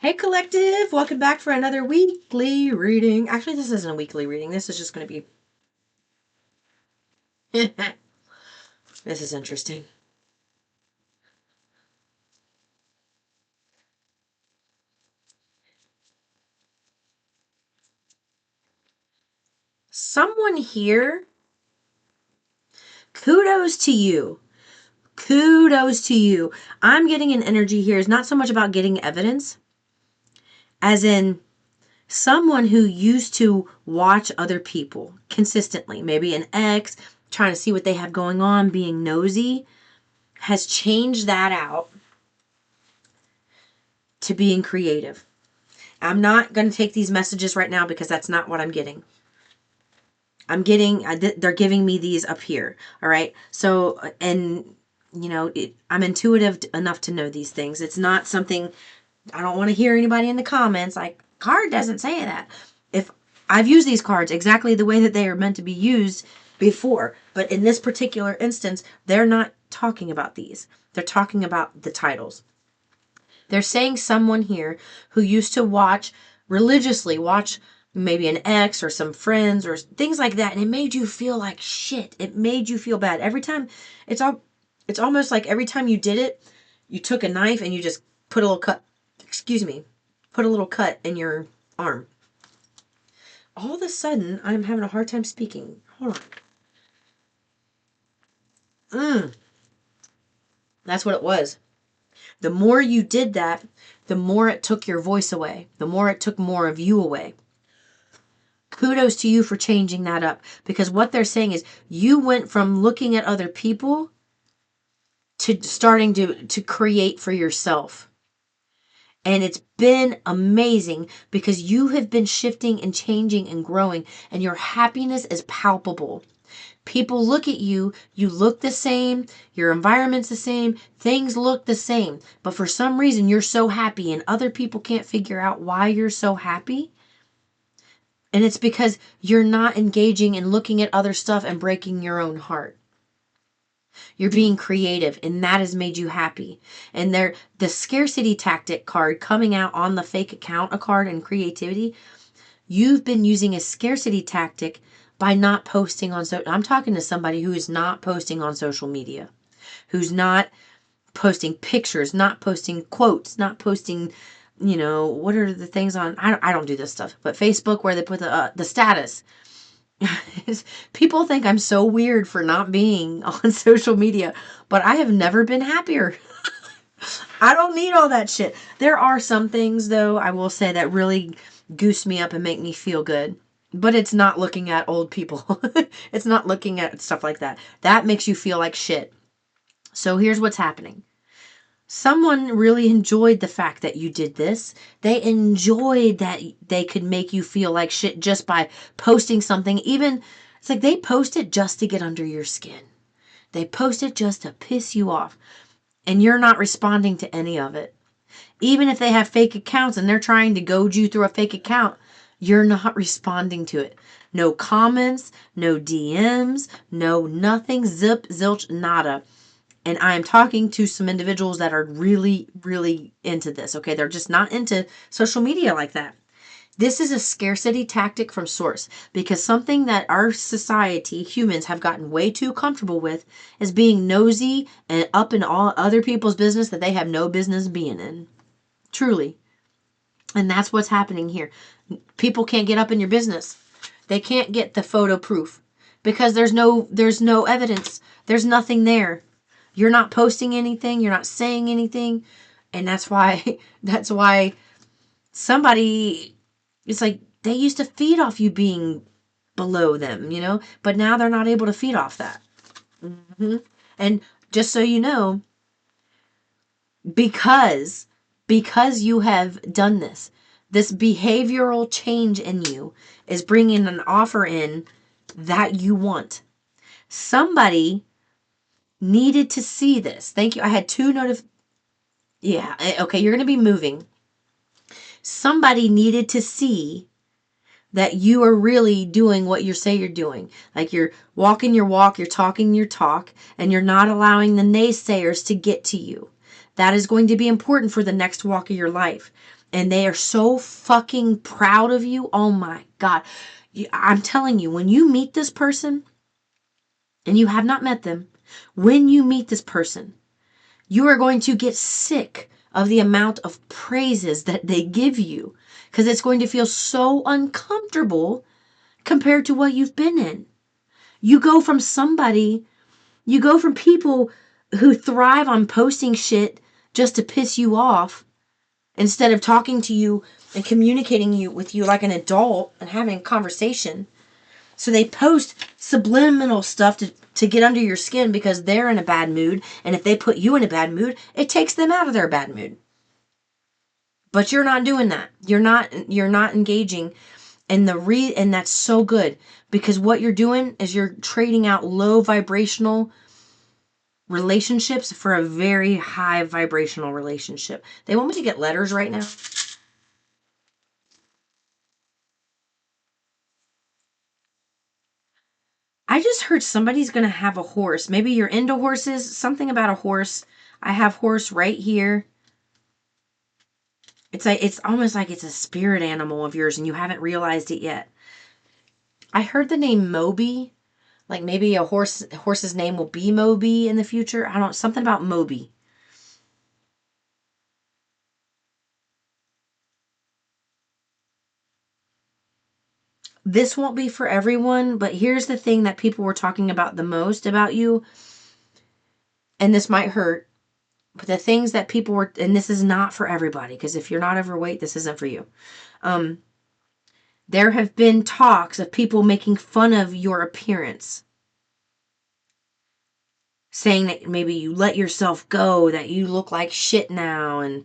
Hey collective, welcome back for another weekly reading. Actually, this isn't a weekly reading. This is just going to be... This is interesting. Someone here, kudos to you. Kudos to you. I'm getting an energy here. It's not so much about getting evidence, as in someone who used to watch other people consistently, maybe an ex, trying to see what they have going on, being nosy, has changed that out to being creative. I'm not going to take these messages right now because that's not what I'm getting. They're giving me these up here. All right. So, and I'm intuitive enough to know these things. It's not something I don't want to hear anybody in the comments like, card doesn't say that. If I've used these cards exactly the way that they are meant to be used before, but in this particular instance, they're not talking about these. They're talking about the titles. They're saying someone here who used to religiously watch maybe an ex or some friends or things like that, and it made you feel like shit. It made you feel bad. Every time, it's almost like every time you did it, you took a knife and you just put a little cut, put a little cut in your arm. All of a sudden, I'm having a hard time speaking. Hold on. That's what it was. The more you did that, the more it took your voice away. The more it took more of you away. Kudos to you for changing that up. Because what they're saying is you went from looking at other people to starting to create for yourself. And it's been amazing because you have been shifting and changing and growing, and your happiness is palpable. People look at you, you look the same, your environment's the same, things look the same. But for some reason, you're so happy, and other people can't figure out why you're so happy. And it's because you're not engaging and looking at other stuff and breaking your own heart. You're being creative, and that has made you happy. And the scarcity tactic card coming out on the fake account, a card in creativity, you've been using a scarcity tactic by not posting on I'm talking to somebody who is not posting on social media, who's not posting pictures, not posting quotes, not posting, what are the things on, I don't do this stuff, but Facebook where they put the status. People think I'm so weird for not being on social media, but I have never been happier. I don't need all that shit. There are some things, though, I will say that really goose me up and make me feel good. But it's not looking at old people. It's not looking at stuff like that. That makes you feel like shit. So here's what's happening. Someone really enjoyed the fact that you did this. They enjoyed that they could make you feel like shit just by posting something. Even, it's like they post it just to get under your skin. They post it just to piss you off. And you're not responding to any of it. Even if they have fake accounts and they're trying to goad you through a fake account, you're not responding to it. No comments, no DMs, no nothing, zip, zilch, nada. And I am talking to some individuals that are really, really into this. Okay, they're just not into social media like that. This is a scarcity tactic from source because something that our society, humans, have gotten way too comfortable with is being nosy and up in all other people's business that they have no business being in. Truly. And that's what's happening here. People can't get up in your business. They can't get the photo proof because there's no evidence. There's nothing there. You're not posting anything. You're not saying anything. And that's why somebody, it's like they used to feed off you being below them, but now they're not able to feed off that. Mm-hmm. And just so you know, because you have done this behavioral change in you is bringing an offer in that you want. Somebody needed to see this. Thank you. I had two Yeah. Okay. You're going to be moving. Somebody needed to see that you are really doing what you say you're doing. Like you're walking your walk, you're talking your talk, and you're not allowing the naysayers to get to you. That is going to be important for the next walk of your life. And they are so fucking proud of you. Oh my God. I'm telling you, when you meet this person, and you have not met them, when you meet this person, you are going to get sick of the amount of praises that they give you, because it's going to feel so uncomfortable compared to what you've been in. You go from people who thrive on posting shit just to piss you off instead of talking to you and communicating with you like an adult and having a conversation. So they post subliminal stuff to get under your skin because they're in a bad mood. And if they put you in a bad mood, it takes them out of their bad mood. But you're not doing that. You're not engaging in and that's so good, because what you're doing is you're trading out low vibrational relationships for a very high vibrational relationship. They want me to get letters right now. I just heard somebody's going to have a horse. Maybe you're into horses. Something about a horse. I have horse right here. It's almost like it's a spirit animal of yours and you haven't realized it yet. I heard the name Moby. Like maybe a horse's name will be Moby in the future. I don't, something about Moby. This won't be for everyone, but here's the thing that people were talking about the most about you. And this might hurt, but the things that people were, and this is not for everybody, because if you're not overweight, this isn't for you. There have been talks of people making fun of your appearance, saying that maybe you let yourself go, that you look like shit now, and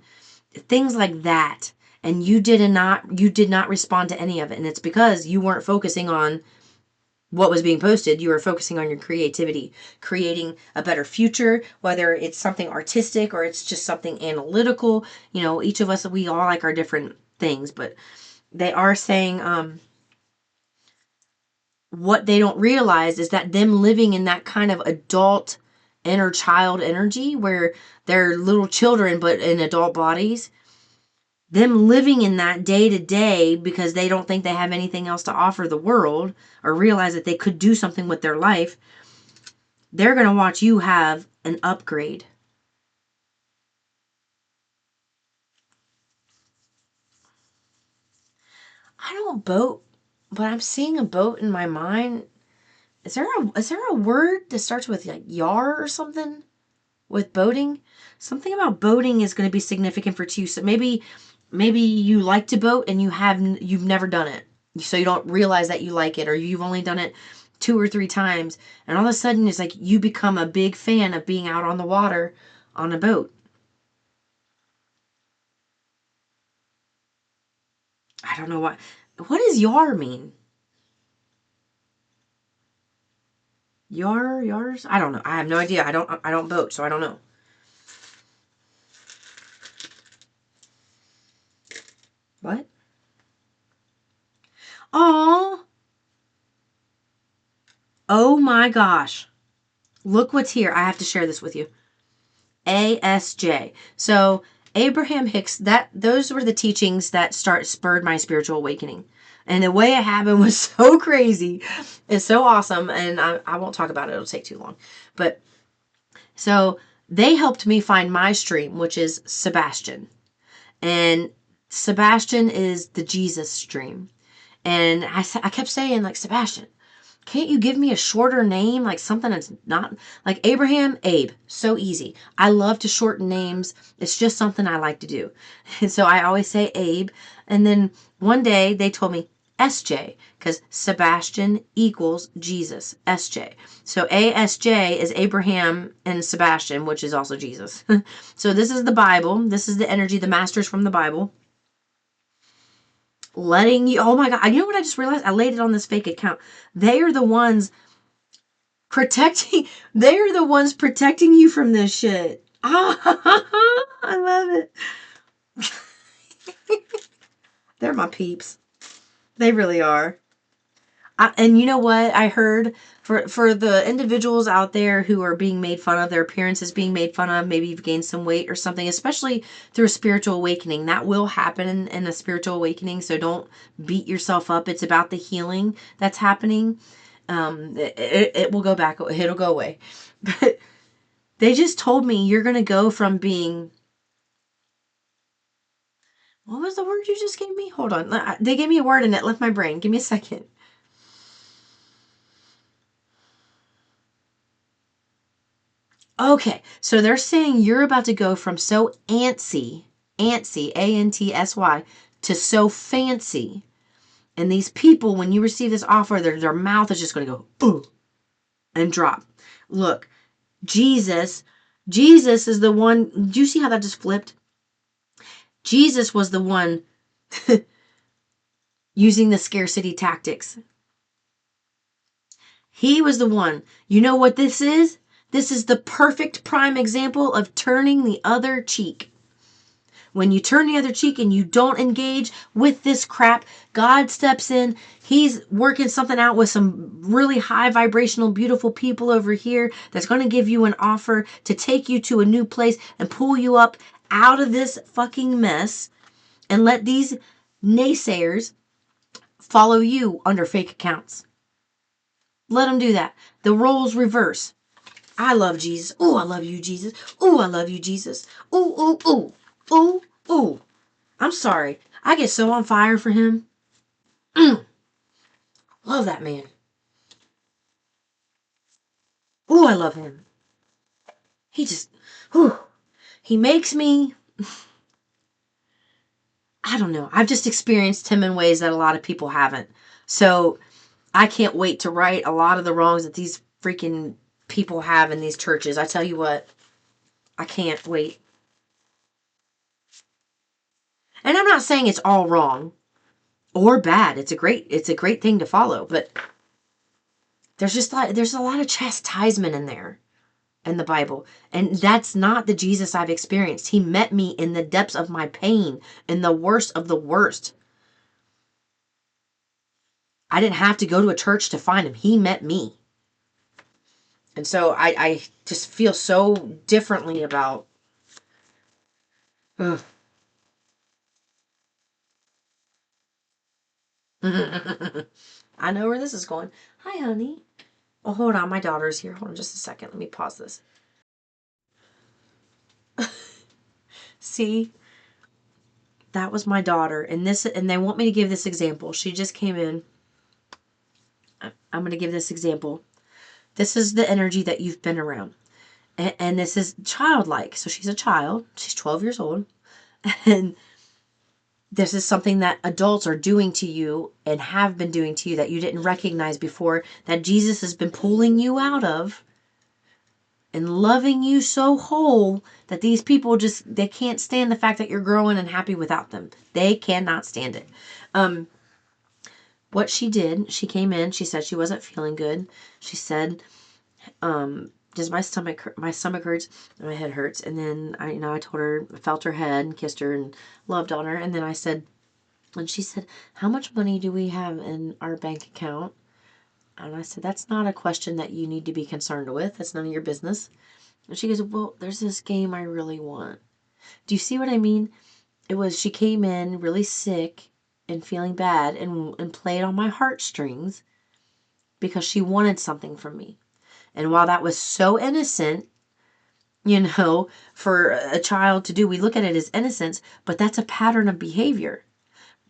things like that. And you did not respond to any of it. And it's because you weren't focusing on what was being posted. You were focusing on your creativity, creating a better future, whether it's something artistic or it's just something analytical. You know, each of us, we all like our different things, but they are saying, what they don't realize is that them living in that kind of adult inner child energy where they're little children but in adult bodies, them living in that day to day because they don't think they have anything else to offer the world or realize that they could do something with their life, they're going to watch you have an upgrade. I don't boat, but I'm seeing a boat in my mind. Is there a word that starts with like yar or something with boating? Something about boating is going to be significant for you. So maybe you like to boat and you've never done it. So you don't realize that you like it, or you've only done it 2 or 3 times, and all of a sudden it's like you become a big fan of being out on the water on a boat. I don't know what does yar mean? Yars? I don't know. I have no idea. I don't boat, so I don't know. What? Oh. Oh my gosh. Look what's here. I have to share this with you. ASJ. So Abraham Hicks, those were the teachings that spurred my spiritual awakening. And the way it happened was so crazy. It's so awesome. And I won't talk about it. It'll take too long. But so they helped me find my stream, which is Sebastian. And Sebastian is the Jesus stream. And I kept saying, like, Sebastian, can't you give me a shorter name? Like something that's not like Abraham, Abe. So easy. I love to shorten names. It's just something I like to do. And so I always say Abe. And then one day they told me SJ because Sebastian equals Jesus. SJ. So ASJ is Abraham and Sebastian, which is also Jesus. So this is the Bible. This is the energy, the masters from the Bible. Letting you, oh my God, you know what I just realized? I laid it on this fake account. They are the ones protecting you from this shit. I love it. They're my peeps. They really are. And you know what I heard, for the individuals out there who are being made fun of, their appearance is being made fun of, maybe you've gained some weight or something, especially through a spiritual awakening. That will happen in a spiritual awakening, so don't beat yourself up. It's about the healing that's happening. It will go back. It'll go away. But they just told me you're going to go from being... What was the word you just gave me? Hold on. They gave me a word and it left my brain. Give me a second. Okay, so they're saying you're about to go from so antsy, A-N-T-S-Y, to so fancy. And these people, when you receive this offer, their mouth is just going to go, ooh, and drop. Look, Jesus is the one. Do you see how that just flipped? Jesus was the one using the scarcity tactics. He was the one. You know what this is? This is the perfect prime example of turning the other cheek. When you turn the other cheek and you don't engage with this crap, God steps in. He's working something out with some really high vibrational, beautiful people over here that's going to give you an offer to take you to a new place and pull you up out of this fucking mess and let these naysayers follow you under fake accounts. Let them do that. The roles reverse. I love Jesus. Ooh, I love you, Jesus. Ooh, I love you, Jesus. Ooh, ooh, ooh. Ooh, ooh. I'm sorry. I get so on fire for him. Love that man. Ooh, I love him. He just, whew, he makes me, I don't know. I've just experienced him in ways that a lot of people haven't. So I can't wait to right a lot of the wrongs that these freaking people have in these churches. I tell you what, I can't wait. And I'm not saying it's all wrong or bad. It's a great thing to follow, but there's a lot of chastisement in there in the Bible. And that's not the Jesus I've experienced. He met me in the depths of my pain, in the worst of the worst. I didn't have to go to a church to find him. He met me. And so I just feel so differently about... Ugh. I know where this is going. Hi, honey. Oh, hold on. My daughter's here. Hold on just a second. Let me pause this. See? That was my daughter. And they want me to give this example. She just came in. I'm going to give this example. This is the energy that you've been around. And this is childlike. So she's a child. She's 12 years old. And this is something that adults are doing to you and have been doing to you that you didn't recognize before, that Jesus has been pulling you out of and loving you so whole that these people they can't stand the fact that you're growing and happy without them. They cannot stand it. What she did, she came in, she said she wasn't feeling good. She said, does my stomach hurts and my head hurts. And then I told her, I felt her head and kissed her and loved on her. And then and she said, how much money do we have in our bank account? And I said, that's not a question that you need to be concerned with. That's none of your business. And she goes, well, there's this game I really want. Do you see what I mean? She came in really sick and feeling bad and played on my heartstrings because she wanted something from me. And while that was so innocent, for a child to do, we look at it as innocence, but that's a pattern of behavior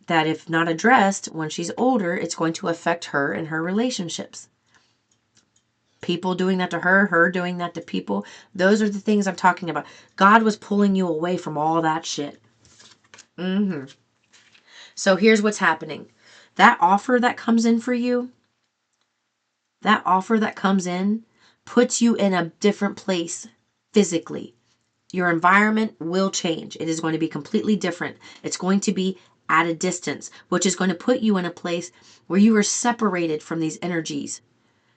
that, if not addressed when she's older, it's going to affect her and her relationships. People doing that to her doing that to people. Those are the things I'm talking about. God was pulling you away from all that shit. So here's what's happening. That offer that comes in for you, puts you in a different place physically. Your environment will change. It is going to be completely different. It's going to be at a distance, which is going to put you in a place where you are separated from these energies.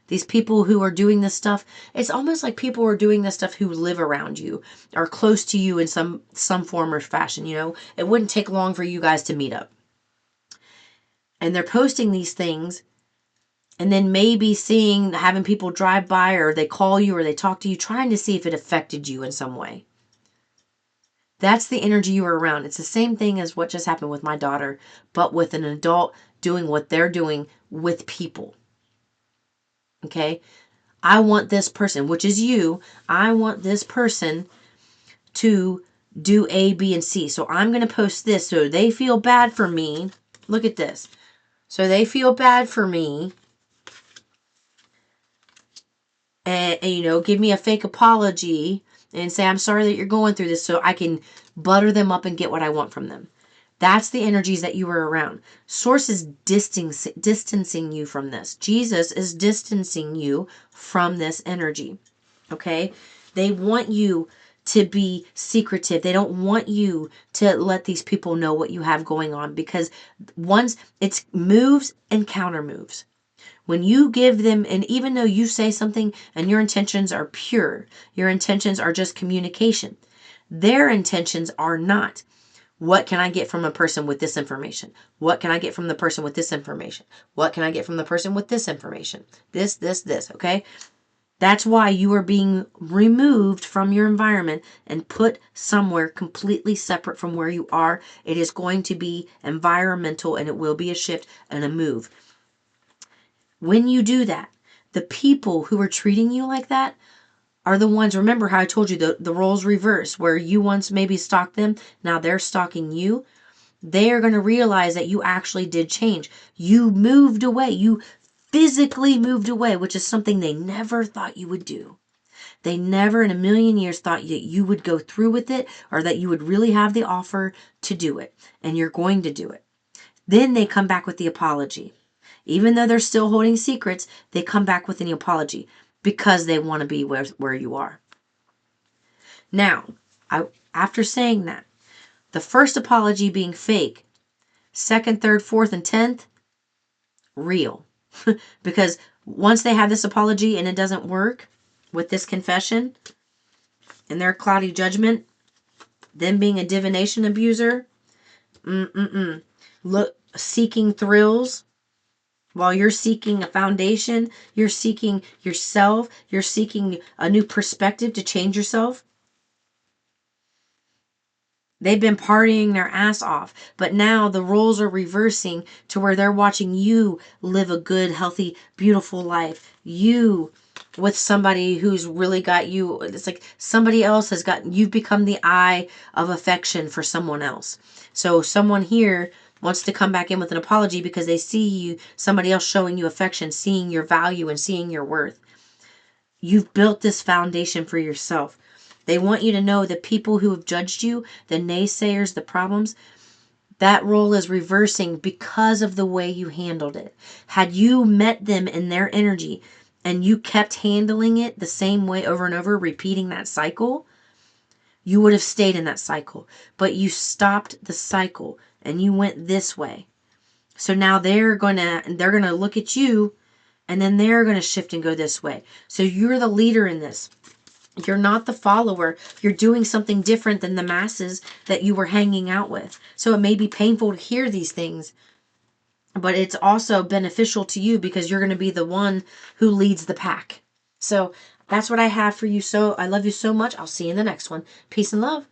These people who are doing this stuff, it's almost like people are doing this stuff who live around you, are close to you in some form or fashion. It wouldn't take long for you guys to meet up. And they're posting these things And then maybe having people drive by, or they call you or they talk to you, trying to see if it affected you in some way. That's the energy you were around. It's the same thing as what just happened with my daughter, but with an adult doing what they're doing with people. Okay? I want this person, which is you, I want this person to do A, B, and C. So I'm going to post this so they feel bad for me. Look at this. So they feel bad for me. And give me a fake apology and say, I'm sorry that you're going through this, so I can butter them up and get what I want from them. That's the energies that you were around. Source is distancing you from this. Jesus is distancing you from this energy. Okay? They want you to be secretive. They don't want you to let these people know what you have going on, because once it's moves and counter moves. When you give them, and even though you say something and your intentions are pure, your intentions are just communication, their intentions are not. What can I get from a person with this information? What can I get from the person with this information? What can I get from the person with this information? This, okay? That's why you are being removed from your environment and put somewhere completely separate from where you are. It is going to be environmental, and it will be a shift and a move. When you do that, the people who are treating you like that are the ones, remember how I told you the roles reverse, where you once maybe stalked them, now they're stalking you. They are going to realize that you actually did change. You moved away. You physically moved away, which is something they never thought you would do. They never in a million years thought that you would go through with it, or that you would really have the offer to do it. And you're going to do it. Then they come back with the apology. Even though they're still holding secrets, they come back with an apology because they want to be where you are. Now, after saying that, the first apology being fake, second, third, fourth, and 10th, real. Because once they have this apology and it doesn't work with this confession and their cloudy judgment, them being a divination abuser, look, seeking thrills, while you're seeking a foundation, you're seeking yourself, you're seeking a new perspective to change yourself. They've been partying their ass off, but now the roles are reversing to where they're watching you live a good, healthy, beautiful life. You with somebody who's really got you. It's like somebody else has got, you've become the eye of affection for someone else. So someone here wants to come back in with an apology because they see you, somebody else showing you affection, seeing your value and seeing your worth. You've built this foundation for yourself. They want you to know the people who have judged you, the naysayers, the problems, that role is reversing because of the way you handled it. Had you met them in their energy and you kept handling it the same way over and over, repeating that cycle, you would have stayed in that cycle. But you stopped the cycle and you went this way. So now they're gonna look at you, and then they're gonna shift and go this way. So you're the leader in this. You're not the follower. You're doing something different than the masses that you were hanging out with. So it may be painful to hear these things, but it's also beneficial to you because you're going to be the one who leads the pack. So that's what I have for you. So I love you so much. I'll see you in the next one. Peace and love.